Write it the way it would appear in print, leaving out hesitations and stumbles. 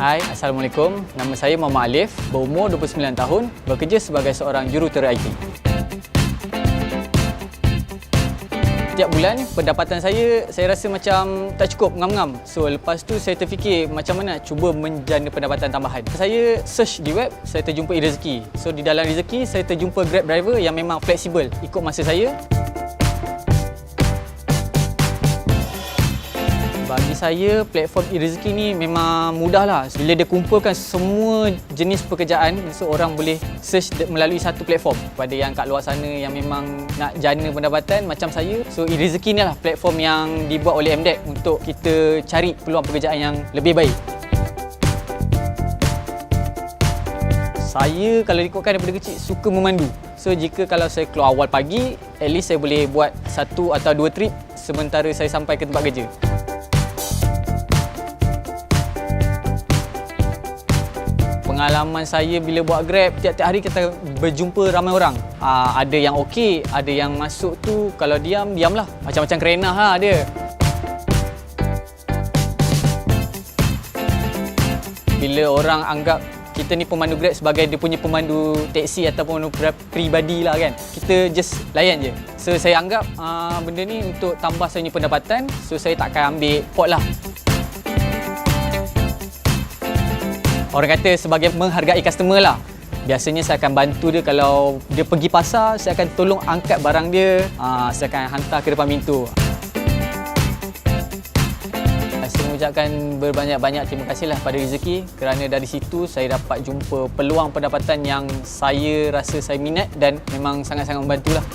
Hai, Assalamualaikum. Nama saya Muhammad Alif, berumur 29 tahun, bekerja sebagai seorang jurutera IT. Setiap bulan, pendapatan saya rasa macam tak cukup, ngam-ngam. So, lepas tu saya terfikir macam mana cuba menjana pendapatan tambahan. Saya search di web, saya terjumpa e-rezeki. So, di dalam rezeki, saya terjumpa Grab driver yang memang fleksibel, ikut masa saya. Bagi saya, platform e-rezeki ni memang mudah lah. Bila dia kumpulkan semua jenis pekerjaan, so orang boleh search melalui satu platform. Pada yang kat luar sana yang memang nak jana pendapatan macam saya, so e-rezeki ni lah platform yang dibuat oleh MDEC untuk kita cari peluang pekerjaan yang lebih baik. Saya kalau ikutkan daripada kecil suka memandu. So jika kalau saya keluar awal pagi, at least saya boleh buat 1 atau 2 trip sementara saya sampai ke tempat kerja. Pengalaman saya bila buat Grab, tiap-tiap hari kita berjumpa ramai orang. Ada yang okey, ada yang masuk tu kalau diam, diamlah. Macam-macam kerenah lah dia. Bila orang anggap kita ni pemandu Grab sebagai dia punya pemandu teksi ataupun Grab peribadi lah kan. Kita just layan je. So saya anggap benda ni untuk tambah saya punya pendapatan, so saya takkan ambil pot lah. Orang kata sebagai menghargai customer lah. Biasanya saya akan bantu dia kalau dia pergi pasar, saya akan tolong angkat barang dia, saya akan hantar ke depan pintu. Saya mengucapkan berbanyak-banyak terima kasihlah pada rezeki kerana dari situ saya dapat jumpa peluang pendapatan yang saya rasa saya minat dan memang sangat-sangat membantulah.